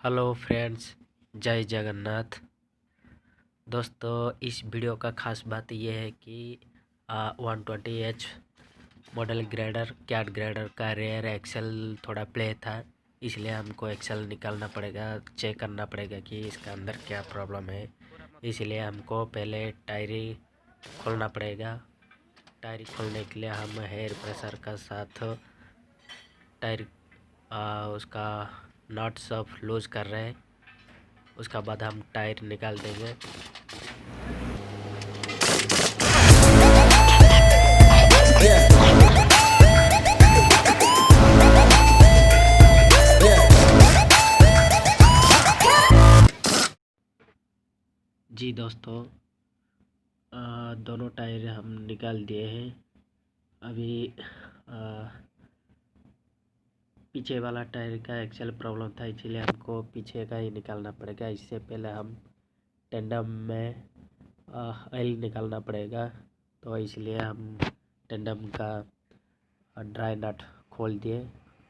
Hello friends, जय जगन्नाथ। दोस्तों, इस वीडियो का खास बात यह है कि 120H model grader Cat grader का रेयर एक्सेल थोड़ा प्ले था, इसलिए हमको एक्सेल निकालना पड़ेगा, चेक करना पड़ेगा कि इसका अंदर क्या प्रॉब्लम है। इसलिए हमको पहले टायरी खोलना पड़ेगा। टायरी खोलने के लिए हम हेयर प्रेशर का साथ टायर उसका नट सब लूज कर रहे हैं। उसका बाद हम टायर निकाल देंगे। जी दोस्तों, दोनों टायर हम निकाल दिए हैं। अभी पीछे वाला टायर का एक्सेल प्रॉब्लम था, इसलिए हमको पीछे का ही निकालना पड़ेगा। इससे पहले हम टेंडम में ऑयल निकालना पड़ेगा, तो इसलिए हम टेंडम का ड्राई नट खोल दिए।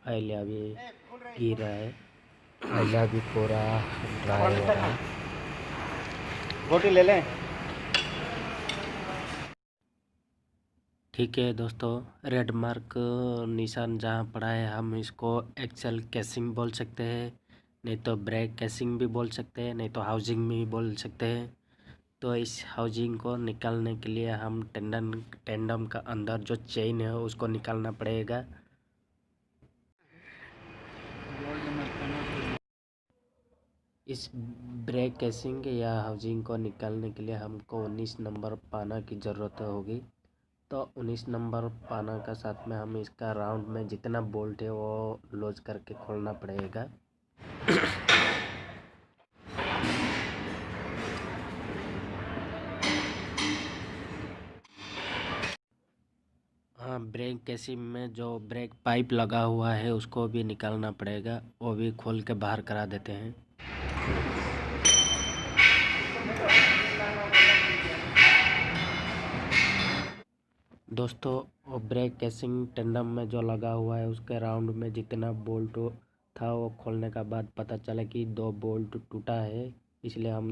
ऑयल अभी गिर रहा है, ऑयल अभी पूरा ड्राई हो रहा है। रोटी ले लें। ठीक है दोस्तों, रेड मार्क निशान जहाँ पड़ा है हम इसको एक्सेल कैसिंग बोल सकते हैं, नहीं तो ब्रेक कैसिंग भी बोल सकते हैं, नहीं तो हाउसिंग भी बोल सकते हैं। तो इस हाउसिंग को निकालने के लिए हम टेंडम का अंदर जो चेन है उसको निकालना पड़ेगा। इस ब्रेक कैसिंग या हाउसिंग को निकालने के लिए हमको 19 नंबर पाना की ज़रूरत होगी। तो 19 नंबर पाना का साथ में हम इसका राउंड में जितना बोल्ट है वो लूज करके खोलना पड़ेगा। हाँ, ब्रेक कैसिंग में जो ब्रेक पाइप लगा हुआ है उसको भी निकालना पड़ेगा, वो भी खोल के बाहर करा देते हैं। दोस्तों, वो ब्रेक कैसिंग टेंडम में जो लगा हुआ है उसके राउंड में जितना बोल्ट था वो खोलने का बाद पता चला कि 2 बोल्ट टूटा है, इसलिए हम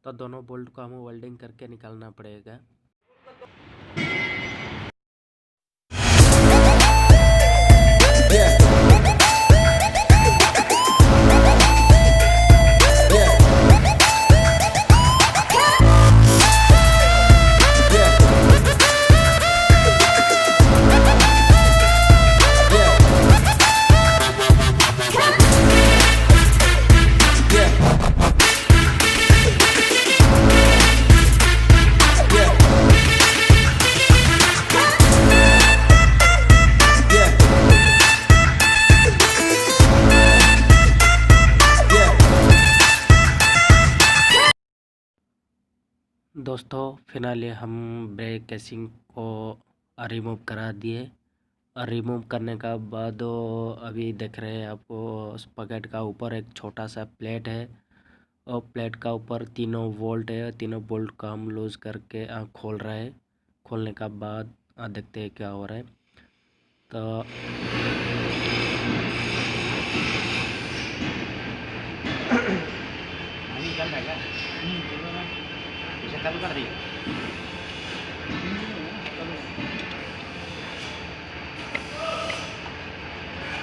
तो दोनों बोल्ट को हमें वेल्डिंग करके निकालना पड़ेगा। दोस्तों, फिलहाल हम ब्रेक कैसिंग को रिमूव करा दिए, और रिमूव करने का बाद अभी देख रहे हैं आपको स्पॉकेट का ऊपर एक छोटा सा प्लेट है, और प्लेट का ऊपर तीनों बोल्ट है। तीनों बोल्ट को हम लूज करके खोल रहे हैं। खोलने का बाद देखते हैं क्या हो रहा है। तो चल रहेगा। इसे चालू कर दी।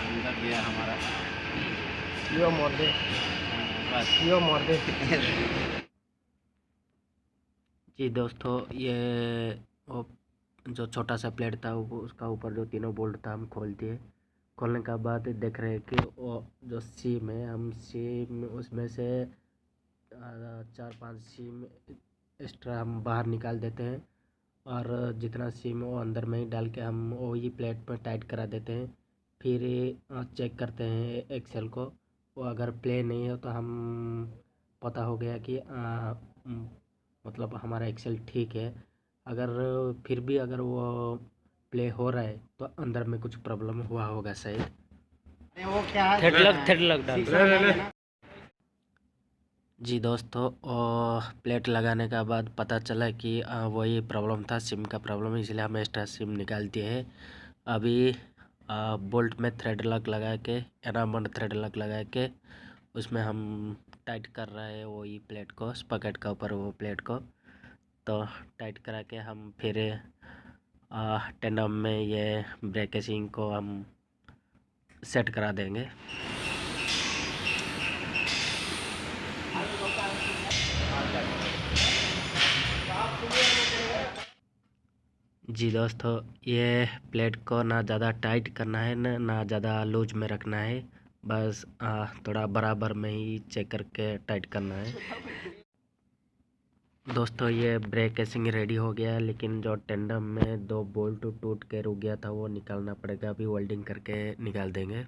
अंदर गया हमारा। यो मोड़ दे, बस यो मोड़ दे। जी दोस्तों, ये वो जो छोटा सा प्लेट था वो उसका ऊपर जो तीनों बोल्ट था हम खोल दिए। खोलने का बाद देख रहे हैं कि वो जो सीम है, हम सीम उसमें से 4-5 सीम एक्स्ट्रा हम बाहर निकाल देते हैं, और जितना सीम वो अंदर में ही डाल के हम वही प्लेट में टाइट करा देते हैं। फिर चेक करते हैं एक्सेल को, वो अगर प्ले नहीं है तो हम पता हो गया कि मतलब हमारा एक्सेल ठीक है। अगर फिर भी अगर वो प्ले हो रहा है तो अंदर में कुछ प्रॉब्लम हुआ होगा शायद। वो क्या है? थ्रेड लग डाल। ले। जी दोस्तों, प्लेट लगाने का बाद पता चला कि वही प्रॉब्लम था, सिम का प्रॉब्लम, इसलिए हम एक्स्ट्रा सिम निकाल दिए हैं। अभी बोल्ट में थ्रेड लग लगा के, एनामंड थ्रेड लग लगा के उसमें हम टाइट कर रहे हैं वही प्लेट को, स्पॉकेट का ऊपर वो प्लेट को। तो टाइट करा के हम फिर टेंडम में ये ब्रेक केसिंग को हम सेट करा देंगे। जी दोस्तों, ये प्लेट को ना ज़्यादा टाइट करना है ना ज़्यादा लूज में रखना है, बस थोड़ा बराबर में ही चेक करके टाइट करना है। दोस्तों ये ब्रेक केसिंग रेडी हो गया है, लेकिन जो टेंडम में 2 बोल्ट टूट के रुक गया था वो निकालना पड़ेगा। अभी वेल्डिंग करके निकाल देंगे।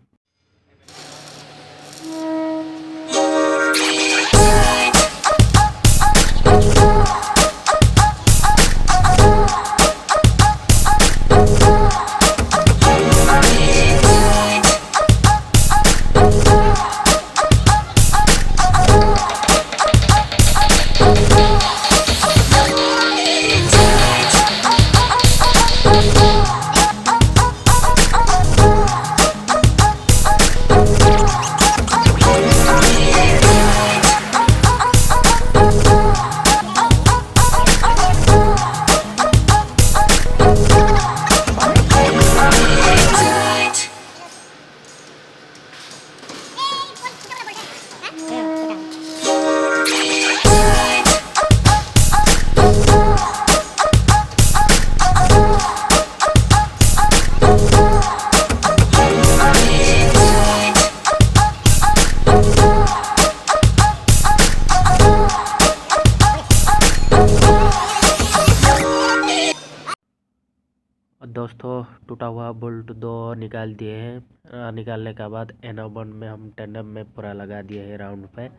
दोस्तों टूटा हुआ बोल्ट 2 निकाल दिए हैं। निकालने के बाद एनोबन में हम टेंडम में पूरा लगा दिए हैं राउंड पे।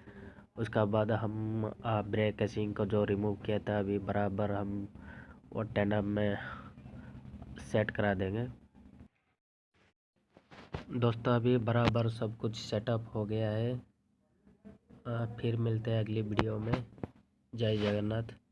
उसका बाद हम ब्रेक केसिंग को जो रिमूव किया था अभी बराबर हम वो टेंडम में सेट करा देंगे। दोस्तों अभी बराबर सब कुछ सेटअप हो गया है। फिर मिलते हैं अगली वीडियो में। जय जगन्नाथ।